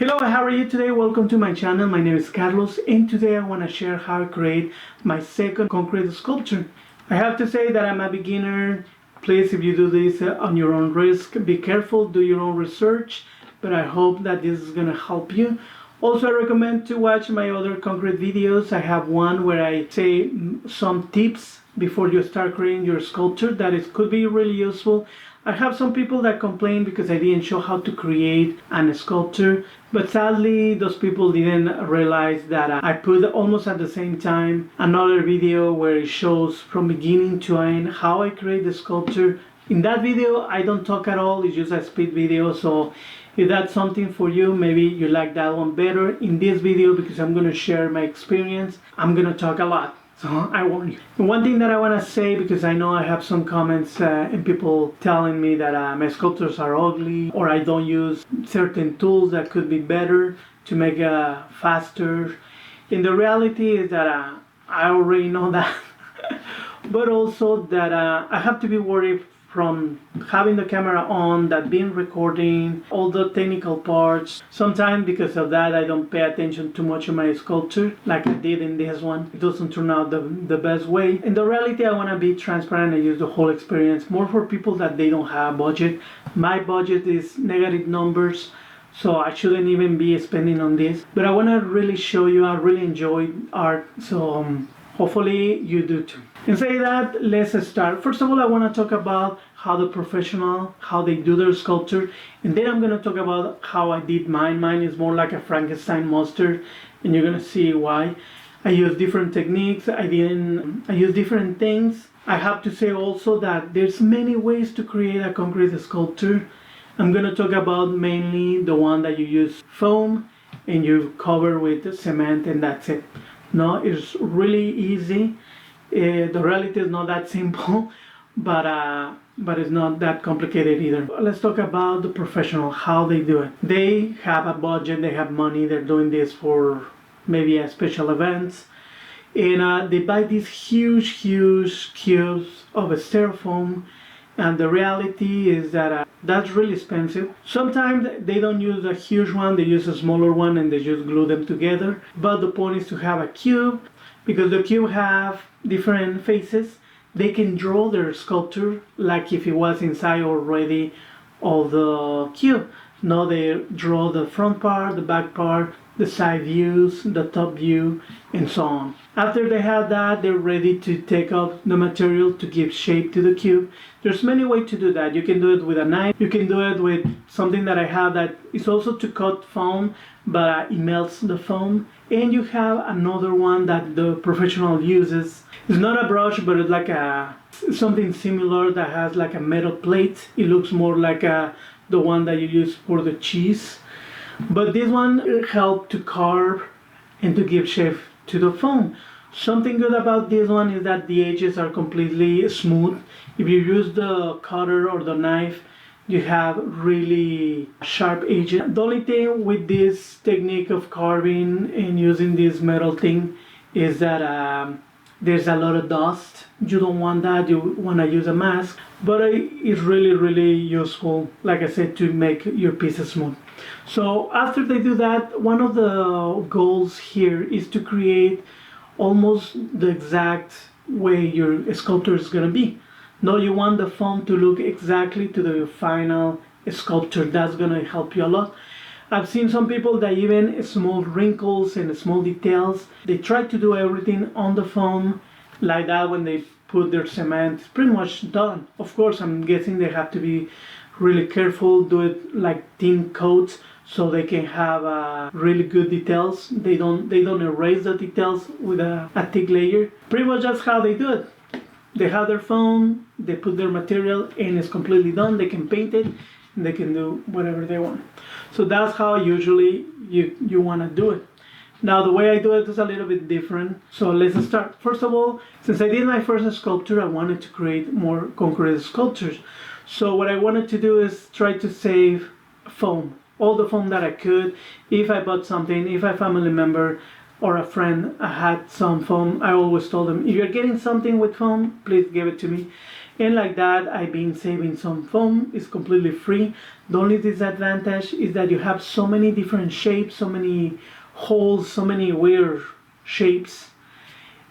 Hello, how are you today? Welcome to my channel. My name is Carlos and today I want to share how I create my second concrete sculpture. I have to say that I'm a beginner. Please, if you do this on your own risk, be careful, do your own research, but I hope that this is going to help you. Also, I recommend to watch my other concrete videos. I have one where I say some tips before you start creating your sculpture that it could be really useful. I have some people that complain because I didn't show how to create a sculpture, but sadly those people didn't realize that I put almost at the same time another video where it shows from beginning to end how I create the sculpture. In that video I don't talk at all, it's just a speed video, so if that's something for you, maybe you like that one better. In this video, because I'm going to share my experience, I'm going to talk a lot. So I warn you. And one thing that I want to say, because I know I have some comments and people telling me that my sculptures are ugly or I don't use certain tools that could be better to make it faster. And the reality is that I already know that. But also that I have to be worried from having the camera on, that being recording, all the technical parts. Sometimes because of that I don't pay attention too much to my sculpture like I did in this one. It doesn't turn out the best way. In the reality, I want to be transparent and use the whole experience more for people that they don't have budget. My budget is negative numbers, so I shouldn't even be spending on this. But I want to really show you I really enjoy art, so hopefully you do too. And say that, let's start. First of all, I want to talk about how the professional, how they do their sculpture, and then I'm going to talk about how I did mine. Mine is more like a Frankenstein monster, and you're going to see why. I use different techniques. I use different things. I have to say also that there's many ways to create a concrete sculpture. I'm going to talk about mainly the one that you use foam and you cover with cement, and that's it. No, it's really easy. The reality is not that simple, but it's not that complicated either. Let's talk about the professional, how they do it. They have a budget, they have money, they're doing this for maybe a special events, and they buy these huge cubes of styrofoam, and the reality is that that's really expensive. Sometimes they don't use a huge one, they use a smaller one and they just glue them together. But the point is to have a cube, because the cube have different faces. They can draw their sculpture like if it was inside already of the cube. Now they draw the front part, the back part, the side views, the top view, and so on. After they have that, they're ready to take out the material to give shape to the cube. There's many ways to do that. You can do it with a knife. You can do it with something that I have that is also to cut foam, but it melts the foam. And you have another one that the professional uses. It's not a brush, but it's like something similar that has like a metal plate. It looks more like the one that you use for the cheese. But this one helps to carve and to give shape to the foam. Something good about this one is that the edges are completely smooth. If you use the cutter or the knife, you have really sharp edges. The only thing with this technique of carving and using this metal thing is that there's a lot of dust. You don't want that, you want to use a mask, but it's really useful, like I said, to make your pieces smooth. So after they do that, one of the goals here is to create almost the exact way your sculpture is going to be. Now you want the foam to look exactly to the final sculpture. That's going to help you a lot. I've seen some people that even small wrinkles and small details, they try to do everything on the foam like that. When they put their cement, it's pretty much done. Of course, I'm guessing they have to be really careful, do it like thin coats so they can have really good details. They don't erase the details with a thick layer. Pretty much that's how they do it. They have their foam, they put their material, and it's completely done. They can paint it, and they can do whatever they want. So that's how usually you want to do it. Now the way I do it is a little bit different. So let's start. First of all, since I did my first sculpture, I wanted to create more concrete sculptures. So what I wanted to do is try to save foam, all the foam that I could. If I bought something, if a family member or a friend had some foam, I always told them, if you're getting something with foam, please give it to me. And like that, I've been saving some foam. It's completely free. The only disadvantage is that you have so many different shapes, so many holes, so many weird shapes.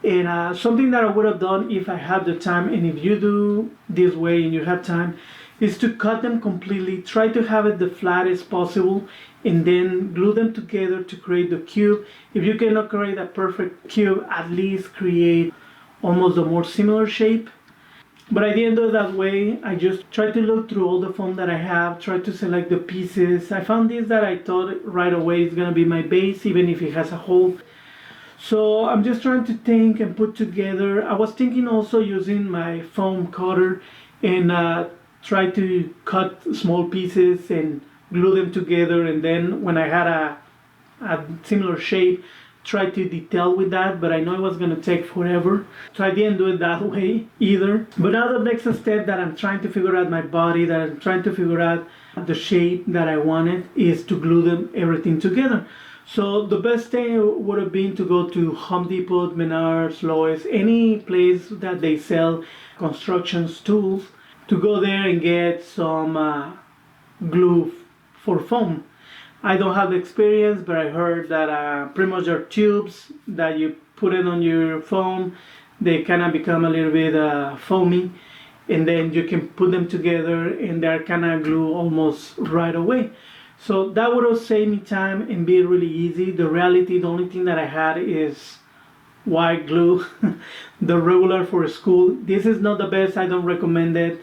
And something that I would have done if I had the time, and if you do this way and you have time, is to cut them completely. Try to have it the flattest possible, and then glue them together to create the cube. If you cannot create a perfect cube, at least create almost a more similar shape. But I didn't do it that way. I just tried to look through all the foam that I have, try to select the pieces. I found this that I thought right away is gonna be my base, even if it has a hole. So I'm just trying to think and put together. I was thinking also using my foam cutter and try to cut small pieces and glue them together, and then when I had a similar shape, try to detail with that, but I know it was going to take forever, so I didn't do it that way either. But now the next step that I'm trying to figure out my body, that I'm trying to figure out the shape that I wanted, is to glue them everything together. So the best thing would have been to go to Home Depot, Menards, Lowe's, any place that they sell construction tools, to go there and get some glue for foam. I don't have the experience, but I heard that pretty much they're tubes that you put it on your foam. They kind of become a little bit foamy, and then you can put them together and they're kind of glue almost right away. So that would have saved me time and be really easy. The reality, the only thing that I had is white glue, the regular for school. This is not the best. I don't recommend it.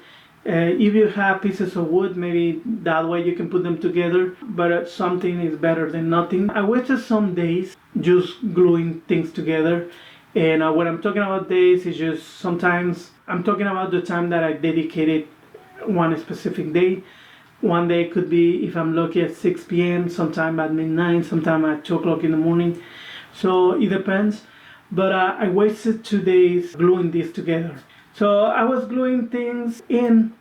If you have pieces of wood, maybe that way you can put them together, but something is better than nothing. I wasted some days just gluing things together, and what I'm talking about days is just sometimes I'm talking about the time that I dedicated one specific day. One day could be, if I'm lucky, at 6 p.m., sometime at midnight, sometime at 2 o'clock in the morning. So it depends. But I wasted 2 days gluing this together. So I was gluing things in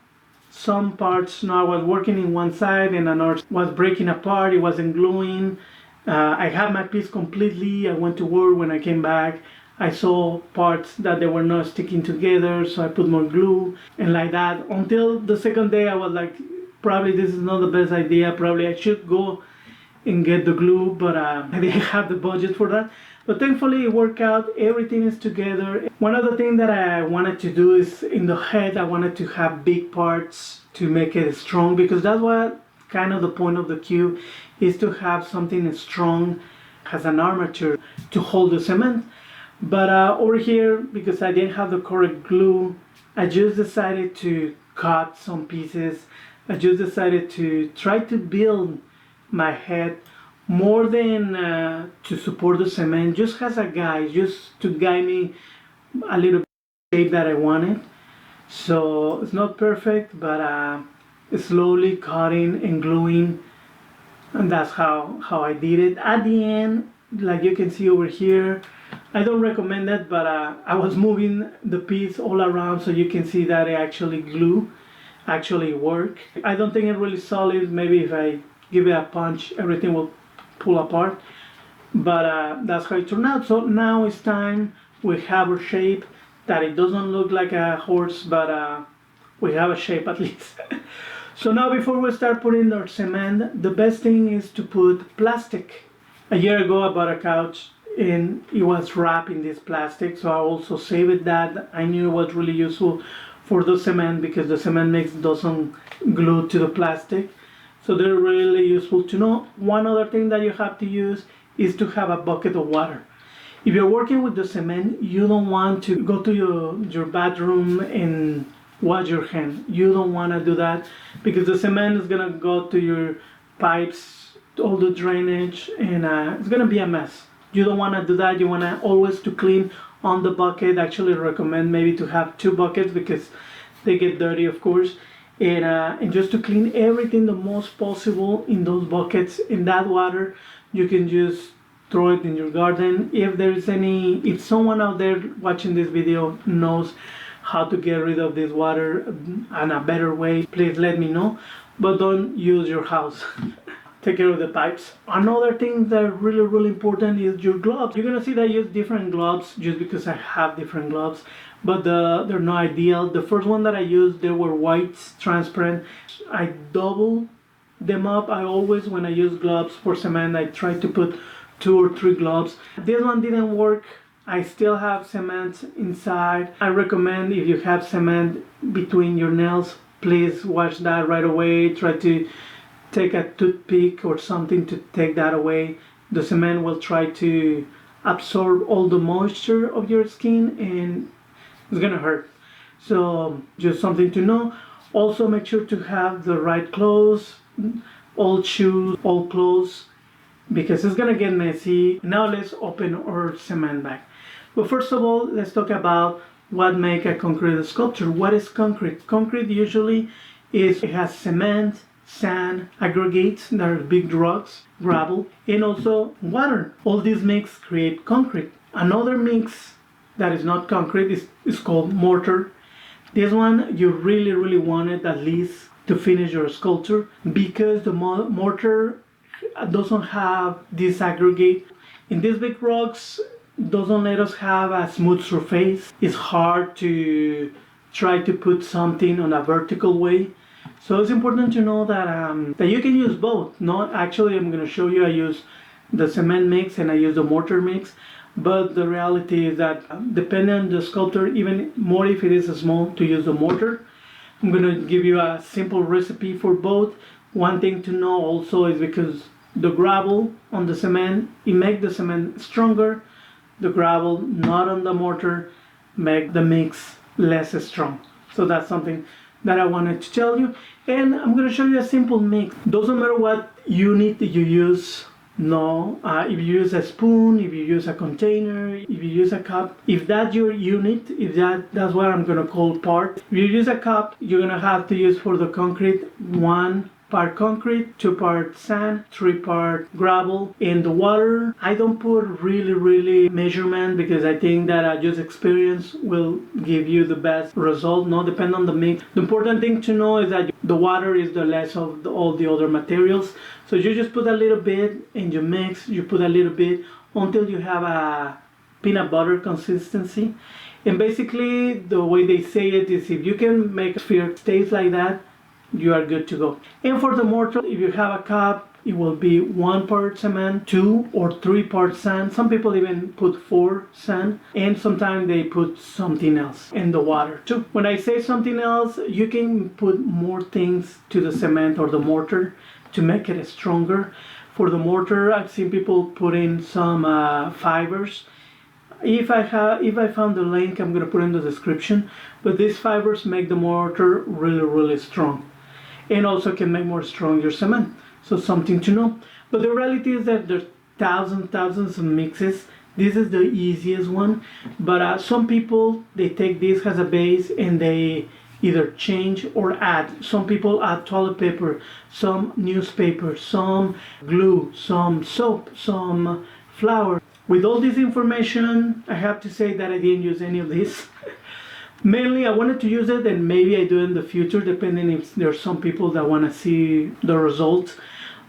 some parts. I was working in one side and another was breaking apart. It wasn't gluing. I had my piece completely. I went to work. When I came back, I saw parts that they were not sticking together. So I put more glue, and like that until the second day I was like, probably this is not the best idea. Probably I should go and get the glue, but I didn't have the budget for that. But thankfully it worked out. Everything is together. One other thing that I wanted to do is in the head, I wanted to have big parts to make it strong, because that's what kind of the point of the cube is, to have something strong, has an armature to hold the cement. But over here, because I didn't have the correct glue, I just decided to cut some pieces. I just decided to try to build my head more than to support the cement, just as a guide, just to guide me a little bit shape that I wanted. So it's not perfect, but slowly cutting and gluing, and that's how I did it. At the end, like you can see over here, I don't recommend that, but I was moving the piece all around so you can see that it actually actually work. I don't think it's really solid. Maybe if I give it a punch, everything will pull apart, but that's how it turned out. So now it's time. We have a shape that it doesn't look like a horse, but we have a shape at least. So now before we start putting our cement, the best thing is to put plastic. A year ago I bought a couch and it was wrapped in this plastic, so I also saved that. I knew it was really useful for the cement because the cement mix doesn't glue to the plastic. So they're really useful to know. One other thing that you have to use is to have a bucket of water. If you're working with the cement, you don't want to go to your bathroom and wash your hand. You don't want to do that, because the cement is going to go to your pipes, all the drainage, and it's going to be a mess. You don't want to do that. You want to always to clean on the bucket. Actually recommend maybe to have 2 buckets because they get dirty, of course. And just to clean everything the most possible in those buckets. In that water, you can just throw it in your garden. If someone out there watching this video knows how to get rid of this water in a better way, please let me know. But don't use your house. take care of the pipes. Another thing that really important is your gloves. You're gonna see that I use different gloves just because I have different gloves, but they're not ideal. The first one that I used, they were white, transparent. I double them up. I always, when I use gloves for cement, I try to put 2 or 3 gloves. This one didn't work. I still have cement inside. I recommend, if you have cement between your nails, please wash that right away. Try to take a toothpick or something to take that away. The cement will try to absorb all the moisture of your skin and it's gonna hurt. So just something to know. Also make sure to have the right clothes, old shoes, old clothes, because it's gonna get messy. Now let's open our cement bag. But first of all, let's talk about what make a concrete sculpture. What is concrete? Concrete usually it has cement, sand, aggregates that are big rocks, gravel, and also water. All these mix create concrete. Another mix that is not concrete is called mortar. This one you really want it at least to finish your sculpture, because the mortar doesn't have this aggregate. In these big rocks, doesn't let us have a smooth surface. It's hard to try to put something on a vertical way. So it's important to know that that you can use both. Not actually, I'm going to show you I use the cement mix and I use the mortar mix. But the reality is that depending on the sculpture, even more if it is small, to use the mortar. I'm going to give you a simple recipe for both. One thing to know also is because the gravel on the cement, it makes the cement stronger. The gravel not on the mortar make the mix less strong. So that's something that I wanted to tell you. And I'm going to show you a simple mix. Doesn't matter what unit you use. No, if you use a spoon, if you use a container, if you use a cup, if that's your unit, if that's what I'm going to call part. If you use a cup, you're going to have to use for the concrete 1 part concrete, 2 part sand, 3 part gravel. In the water, I don't put really measurement because I think that just experience will give you the best result. No, depend on the mix. The important thing to know is that the water is the less of all the other materials. So you just put a little bit in your mix. You put a little bit until you have a peanut butter consistency. And basically, the way they say it is, if you can make a sphere stays like that, you are good to go. And for the mortar, if you have a cup, it will be 1 part cement, 2 or 3 parts sand. Some people even put 4 sand, and sometimes they put something else in the water too. When I say something else, you can put more things to the cement or the mortar to make it stronger. For the mortar, I've seen people put in some fibers. If I found the link, I'm gonna put in the description. But these fibers make the mortar really strong, and also can make more strong your cement. So something to know. But the reality is that there's thousands of mixes. This is the easiest one. But some people, they take this as a base and they either change or add. Some people add toilet paper, some newspaper, some glue, some soap, some flour. With all this information, I have to say that I didn't use any of this. Mainly I wanted to use it, and maybe I do in the future, depending if there's some people that want to see the results.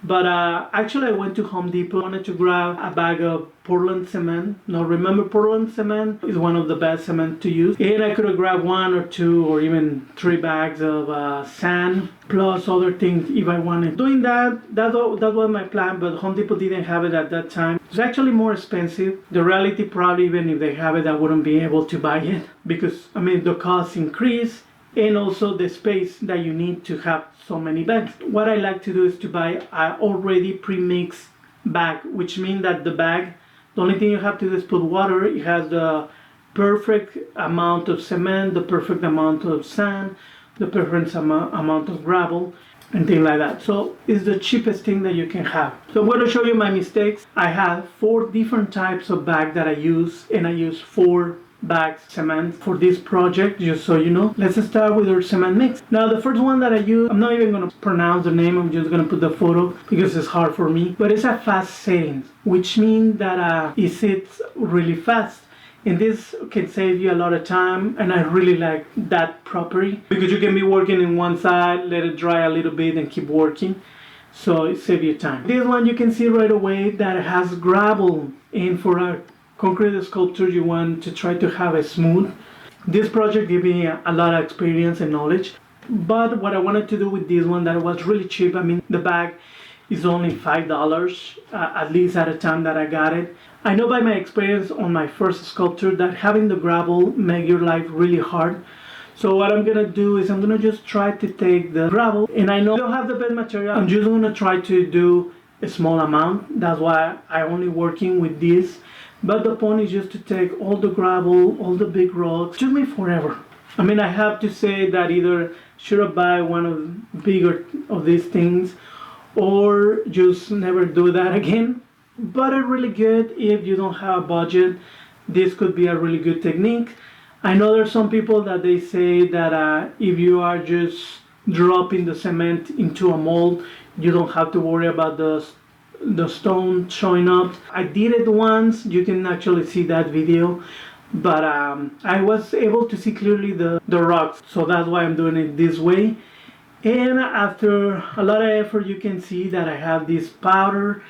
But actually I went to Home Depot. I wanted to grab a bag of Portland cement. Now remember, Portland cement is one of the best cement to use. And I could have grabbed 1 or 2 or even 3 bags of sand, plus other things if I wanted. Doing that was my plan, but Home Depot didn't have it at that time. It's actually more expensive. The reality, probably even if they have it, I wouldn't be able to buy it, because I mean the cost increase, and also the space that you need to have so many bags. What I like to do is to buy an already pre-mixed bag, which means that the bag, the only thing you have to do is put water. It has the perfect amount of cement, the perfect amount of sand, the perfect amount of gravel, and things like that. So it's the cheapest thing that you can have. So I'm going to show you my mistakes. I have 4 different types of bag that I use, and I use 4 bags cement for this project, just so you know. Let's start with our cement mix. Now the first one that I use, I'm not even going to pronounce the name, I'm just going to put the photo because it's hard for me, but it's a fast setting, which means that it sits really fast, and this can save you a lot of time, and I really like that property because you can be working in one side, let it dry a little bit and keep working. so it saves you time. This one you can see right away that it has gravel, and for a concrete sculpture you want to try to have it smooth. This project gave me a lot of experience and knowledge, but what I wanted to do with this one that was really cheap, I mean the bag is only $5, at least at the time that I got it. I know by my experience on my first sculpture that having the gravel make your life really hard. So what I'm gonna do is I'm gonna just try to take the gravel, and I know I don't have the best material. I'm just gonna try to do a small amount. That's why I'm only working with this. But the point is just to take all the gravel, all the big rocks. It took me forever. I mean, I have to say that either should I buy one of bigger of these things or just never do that again. But it's really good if you don't have a budget. This could be a really good technique. I know there's some people that they say that if you are just dropping the cement into a mold, you don't have to worry about the stone showing up. I did it once. You can actually see that video, but I was able to see clearly the rocks, so that's why I'm doing it this way. And after a lot of effort, you can see that I have this powder,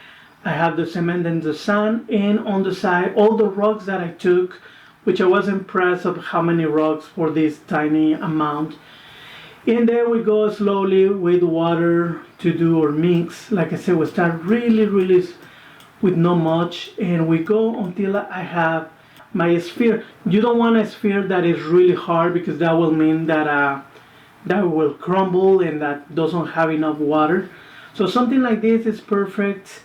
I have the cement and the sand, and on the side all the rocks that I took, which I was impressed of how many rocks for this tiny amount. And then we go slowly with water to do our mix. Like I said, we start really with not much, and we go until I have my sphere. You don't want a sphere that is really hard, because that will mean that that will crumble and that doesn't have enough water. So something like this is perfect,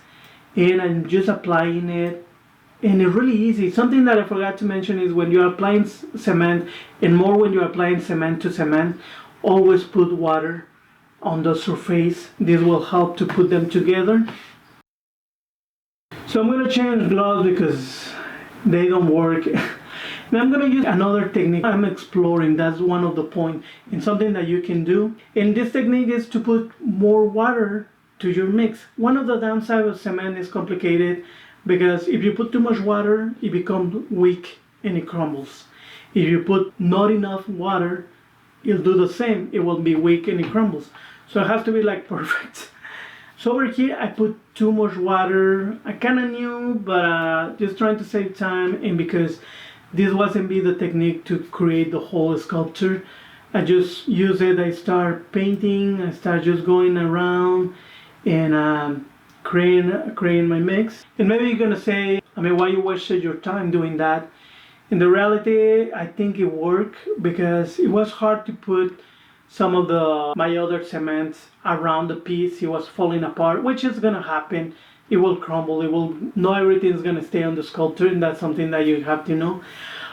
and I'm just applying it, and it's really easy. Something that I forgot to mention is when you're applying cement, and more when you're applying cement to cement, always put water on the surface. This will help to put them together. So I'm going to change gloves because they don't work. And I'm going to use another technique I'm exploring. That's one of the points, and something that you can do. And this technique is to put more water to your mix. One of the downsides of cement is complicated, because if you put too much water, it becomes weak and it crumbles. If you put not enough water, it'll do the same. It will be weak and it crumbles. So it has to be like perfect. So over here I put too much water. I kind of knew, but just trying to save time, and because this wasn't be the technique to create the whole sculpture, I just use it. I start painting. I start just going around and creating my mix. And maybe you're gonna say, I mean, why you wasted your time doing that? In the reality, I think it worked, because it was hard to put some of my other cement around the piece. It was falling apart, which is gonna happen. It will crumble. It will, not everything is gonna stay on the sculpture, and that's something that you have to know.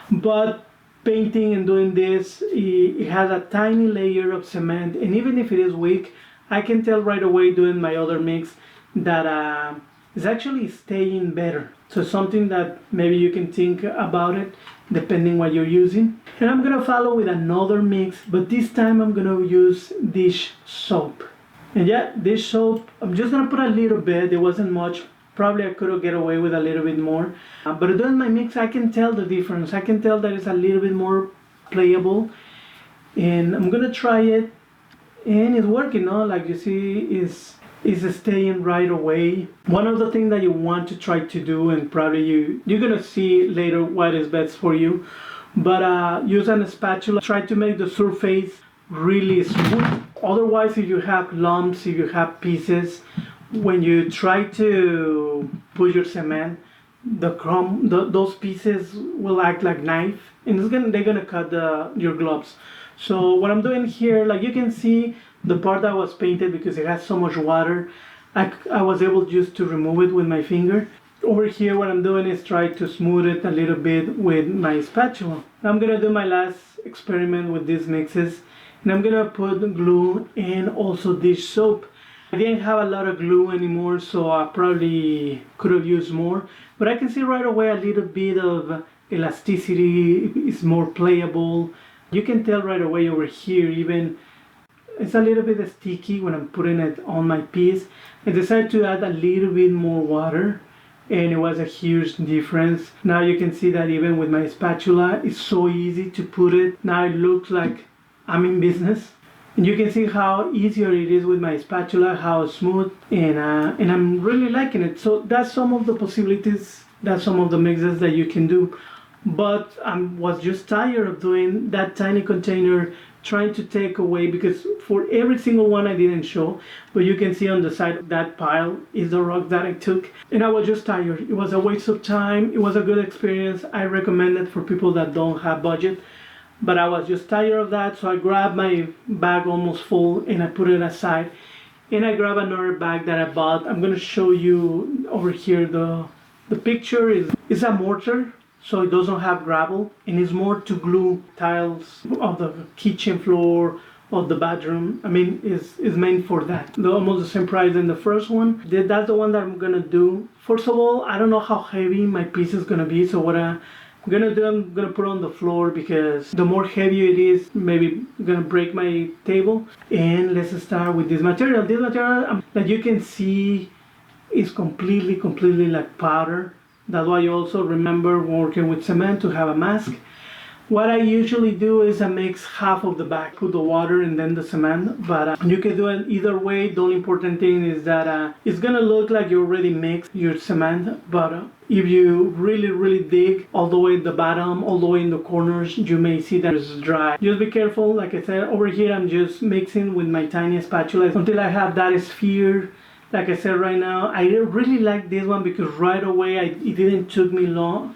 But painting and doing this, it has a tiny layer of cement, and even if it is weak, I can tell right away doing my other mix that it's actually staying better. So something that maybe you can think about it depending what you're using. And I'm gonna follow with another mix, but this time I'm gonna use dish soap. And yeah, dish soap, I'm just gonna put a little bit. There wasn't much. Probably I could have get away with a little bit more. But doing my mix, I can tell the difference. I can tell that it's a little bit more playable. And I'm gonna try it, and it's working, no? Like you see, is staying right away. One of the things that you want to try to do, and probably you're gonna see later what is best for you, but use a spatula. Try to make the surface really smooth. Otherwise, if you have lumps, if you have pieces, when you try to put your cement, those pieces will act like knife, and they're gonna cut your gloves. So what I'm doing here, like you can see, the part that was painted, because it has so much water, I was able just to remove it with my finger. Over here, what I'm doing is try to smooth it a little bit with my spatula. I'm gonna do my last experiment with these mixes, and I'm gonna put glue and also dish soap. I didn't have a lot of glue anymore, so I probably could have used more, but I can see right away a little bit of elasticity. It's more playable. You can tell right away over here, even it's a little bit sticky when I'm putting it on my piece. I decided to add a little bit more water, and it was a huge difference. Now you can see that even with my spatula, it's so easy to put it. Now it looks like I'm in business. And you can see how easier it is with my spatula, how smooth, and I'm really liking it. So that's some of the possibilities, that's some of the mixes that you can do. But I was just tired of doing that tiny container, trying to take away, because for every single one I didn't show, but you can see on the side that pile is the rock that I took, and I was just tired. It was a waste of time. It was a good experience. I recommend it for people that don't have budget, but I was just tired of that. So I grabbed my bag almost full and I put it aside, and I grabbed another bag that I bought. I'm going to show you over here. The picture is a mortar, so it doesn't have gravel, and it's more to glue tiles of the kitchen floor, of the bathroom. I mean, it's meant for that. They're almost the same price than the first one. That's the one that I'm gonna do. First of all, I don't know how heavy my piece is gonna be, so what I'm gonna do, I'm gonna put it on the floor, because the more heavy it is, maybe gonna break my table. And let's start with this material. This material that you can see is completely like powder. That's why you also remember working with cement to have a mask. What I usually do is I mix half of the bag, put the water and then the cement, but you can do it either way. The only important thing is that it's gonna look like you already mixed your cement, but if you really dig all the way at the bottom, all the way in the corners, you may see that it's dry. Just be careful. Like I said, over here I'm just mixing with my tiny spatula until I have that sphere. Like I said, right now, I really like this one because right away it didn't took me long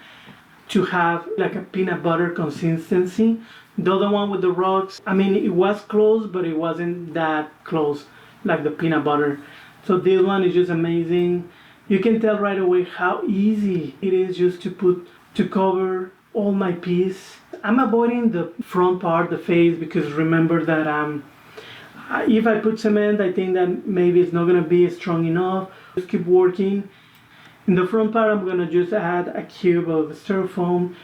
to have like a peanut butter consistency. The other one with the rocks, I mean, it was close, but it wasn't that close like the peanut butter. So this one is just amazing. You can tell right away how easy it is just to cover all my piece. I'm avoiding the front part, the face, because remember that if I put cement, I think that maybe it's not gonna be strong enough. Just keep working. In the front part, I'm gonna just add a cube of styrofoam,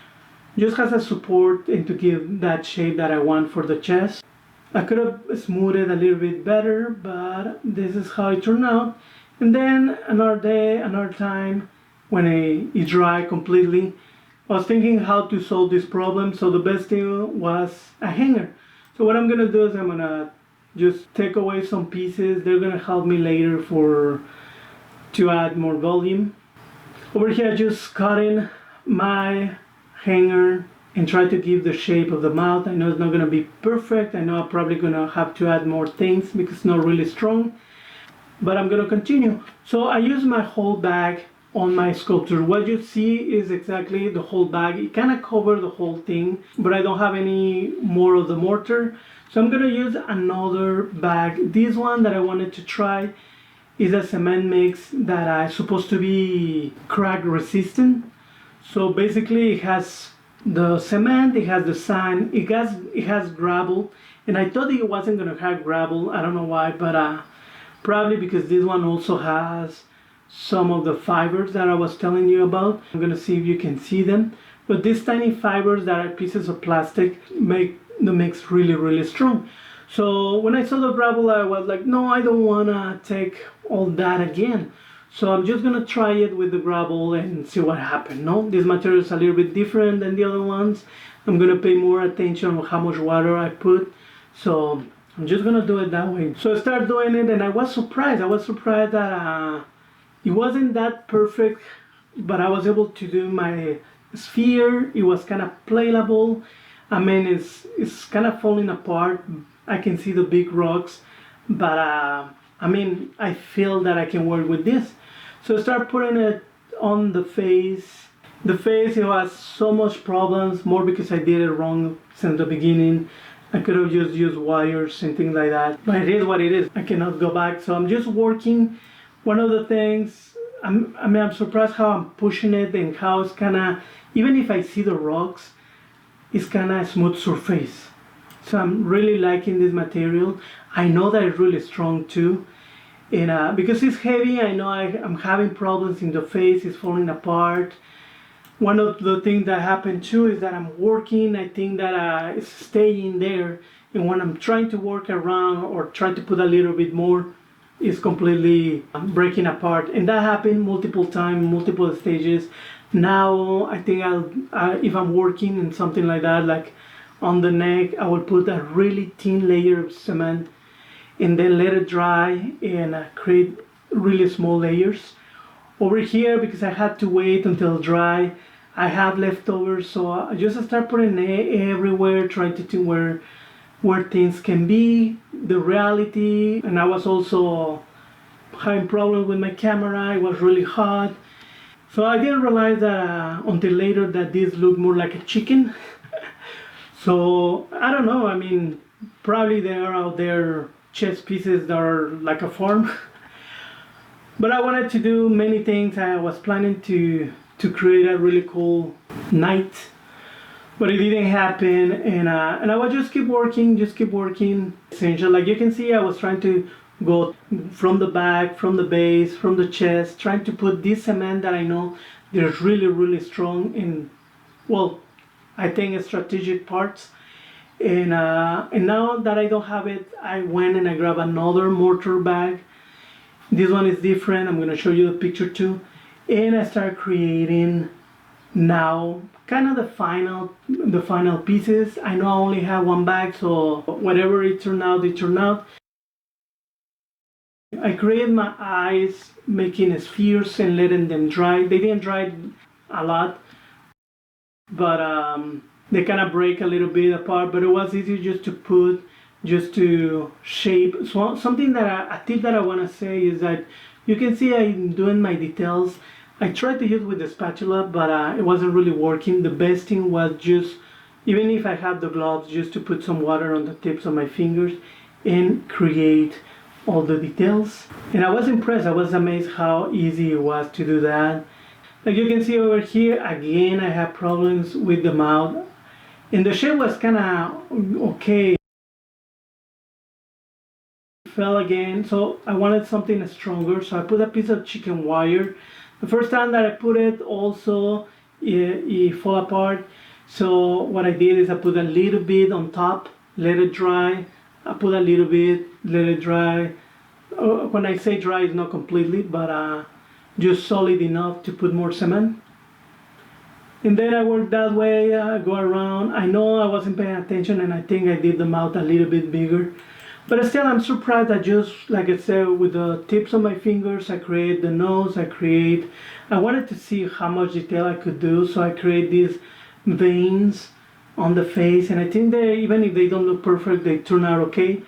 just as a support and to give that shape that I want for the chest. I could have smoothed it a little bit better, but this is how it turned out. And then another day, another time, when it dry completely, I was thinking how to solve this problem. So the best thing was a hanger. So what I'm gonna do is I'm gonna just take away some pieces. They're gonna help me later to add more volume. Over here, just cutting my hanger and try to give the shape of the mouth. I know it's not gonna be perfect. I know I'm probably gonna have to add more things because it's not really strong, but I'm gonna continue. So I use my whole bag on my sculpture. What you see is exactly the whole bag. It kind of covers the whole thing, but I don't have any more of the mortar. So I'm gonna use another bag. This one that I wanted to try is a cement mix that is supposed to be crack resistant. So basically it has the cement, it has the sand, it has gravel, and I thought it wasn't gonna have gravel. I don't know why, but probably because this one also has some of the fibers that I was telling you about. I'm gonna see if you can see them. But these tiny fibers that are pieces of plastic make the mix really strong. So when I saw the gravel, I was like, no, I don't wanna take all that again. So I'm just gonna try it with the gravel and see what happens. No, this material is a little bit different than the other ones. I'm gonna pay more attention on how much water I put. So I'm just gonna do it that way. So I started doing it and I was surprised. That it wasn't that perfect, but I was able to do my sphere. It was kind of playable. I mean, it's kind of falling apart. I can see the big rocks, but I mean, I feel that I can work with this. So I start putting it on the face. The face, it has so much problems, more because I did it wrong since the beginning. I could have just used wires and things like that, but it is what it is. I cannot go back, so I'm just working. One of the things, I'm surprised how I'm pushing it and how it's kind of, even if I see the rocks, it's kind of a smooth surface. So I'm really liking this material. I know that it's really strong too. And because it's heavy, I know I'm having problems in the face, it's falling apart. One of the things that happened too is that I'm working, I think that it's staying there. And when I'm trying to work around or try to put a little bit more, it's completely breaking apart. And that happened multiple times, multiple stages. Now I think if I'm working in something like that, like on the neck, I will put a really thin layer of cement and then let it dry and create really small layers. Over here, because I had to wait until dry, I have leftovers, so I just start putting everywhere, trying to think where things can be, the reality. And I was also having problems with my camera. It was really hot, so I didn't realize that until later that this looked more like a chicken. So I don't know, I mean, probably there are out there chess pieces that are like a farm. But I wanted to do many things. I was planning to create a really cool knight, but it didn't happen. And I would just keep working. Essentially, like you can see, I was trying to go from the back, from the base, from the chest, trying to put this cement that I know there's really strong in, well, I think strategic parts. And now that I don't have it, I went and I grabbed another mortar bag. This one is different. I'm going to show you the picture too. And I start creating now kind of the final pieces. I know I only have one bag, so whatever it turned out, it turned out. I created my eyes, making spheres and letting them dry. They didn't dry a lot, but they kind of break a little bit apart. But it was easy just to shape. So something that a tip that I want to say is that you can see I'm doing my details. I tried to use with the spatula, but it wasn't really working. The best thing was just, even if I had the gloves, just to put some water on the tips of my fingers and create all the details. And I was impressed. I was amazed how easy it was to do that. Like you can see over here, again, I have problems with the mouth. And the shape was kind of okay. Fell again, so I wanted something stronger, so I put a piece of chicken wire. The first time that I put it, also it fell apart. So what I did is I put a little bit on top, let it dry. I put a little bit, let it dry. When I say dry, it's not completely, but just solid enough to put more cement. And then I work that way, go around. I know I wasn't paying attention, and I think I did the mouth a little bit bigger. But still, I'm surprised that just, like I said, with the tips of my fingers, I create the nose, I wanted to see how much detail I could do, so I create these veins on the face, and I think they, even if they don't look perfect, they turn out okay.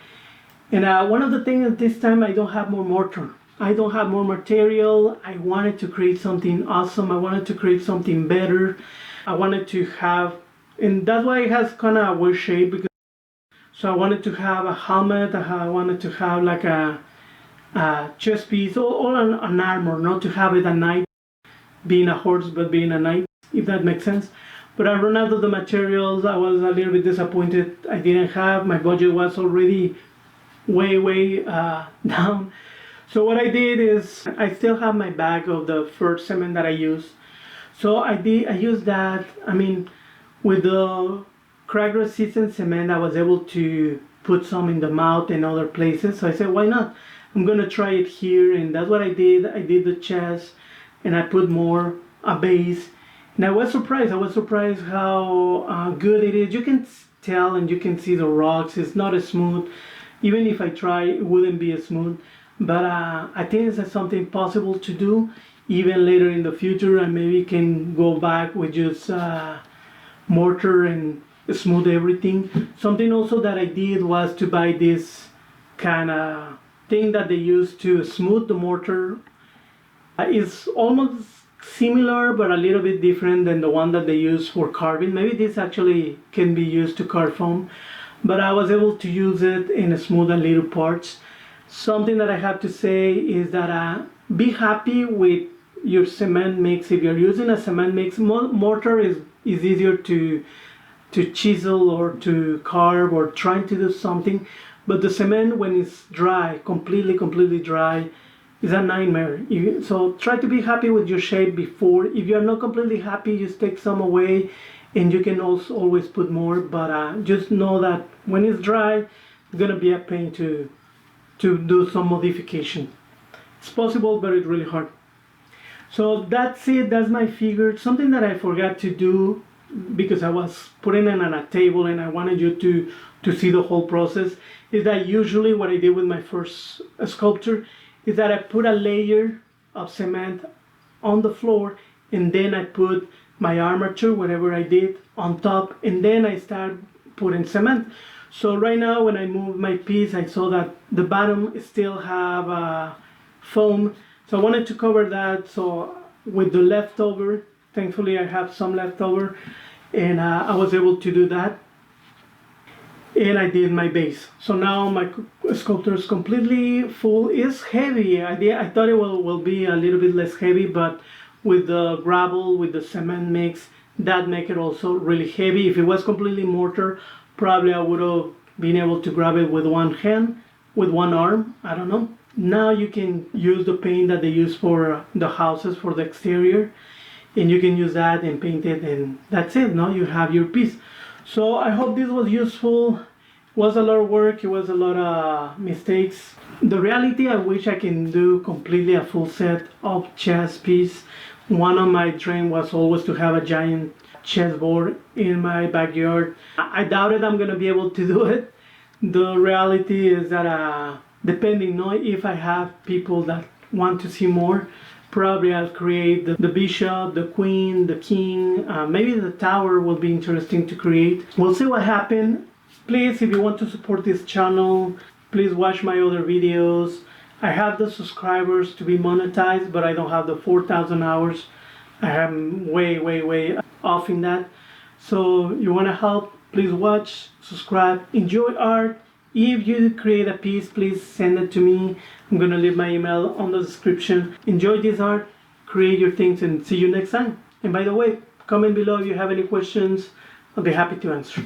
And one of the things at this time, I don't have more mortar. I don't have more material. I wanted to create something awesome. I wanted to create something better. I wanted to have, and that's why it has kind of a weird shape, because so I wanted to have a helmet, I wanted to have like a chest piece, or an armor, not to have it a knight, being a horse, but being a knight, if that makes sense. But I ran out of the materials. I was a little bit disappointed. I didn't have, my budget was already way down. So what I did is, I still have my bag of the first cement that I used. So I used that, I mean, with the crack resistant cement, I was able to put some in the mouth and other places. So I said, why not? I'm gonna try it here, and that's what I did. I did the chest, and I put more a base, and I was surprised. How good it is. You can tell and you can see the rocks. It's not as smooth. Even if I try, it wouldn't be as smooth. But I think it's something possible to do even later in the future, and maybe can go back with just mortar and smooth everything. Something also that I did was to buy this kind of thing that they use to smooth the mortar. It's almost similar but a little bit different than the one that they use for carving. Maybe this actually can be used to carve foam, but I was able to use it in smooth and little parts. Something that I have to say is that be happy with your cement mix. If you're using a cement mix, mortar is easier to chisel or to carve or trying to do something, but the cement, when it's dry, completely dry, is a nightmare. So try to be happy with your shape before. If you're not completely happy, just take some away, and you can also always put more, but just know that when it's dry, it's gonna be a pain to do some modification. It's possible, but it's really hard. So that's it, that's my figure. Something that I forgot to do because I was putting it on a table and I wanted you to see the whole process, is that usually what I did with my first sculpture is that I put a layer of cement on the floor, and then I put my armature, whatever I did, on top, and then I start putting cement. So right now when I move my piece, I saw that the bottom still have foam, so I wanted to cover that. So with the leftover, thankfully I have some leftover, and I was able to do that, and I did my base. So now my sculpture is completely full. It's heavy. I thought it will be a little bit less heavy, but with the gravel, with the cement mix, that make it also really heavy. If it was completely mortar, probably I would have been able to grab it with one hand, with one arm, I don't know. Now you can use the paint that they use for the houses, for the exterior, and you can use that and paint it, and that's it. Now you have your piece. So I hope this was useful. It was a lot of work, it was a lot of mistakes. The reality, I wish I can do completely a full set of chess piece. One of my dreams was always to have a giant chessboard in my backyard. I doubted I'm gonna be able to do it. The reality is that depending on if I have people that want to see more, probably I'll create the bishop, the queen, the king, maybe the tower will be interesting to create. We'll see what happens. Please, if you want to support this channel, please watch my other videos. I have the subscribers to be monetized, but I don't have the 4,000 hours. I am way off in that. So you want to help, please watch, subscribe, enjoy art. If you create a piece, please send it to me. I'm gonna leave my email on the description. Enjoy this art, create your things, and see you next time. And by the way, comment below if you have any questions. I'll be happy to answer.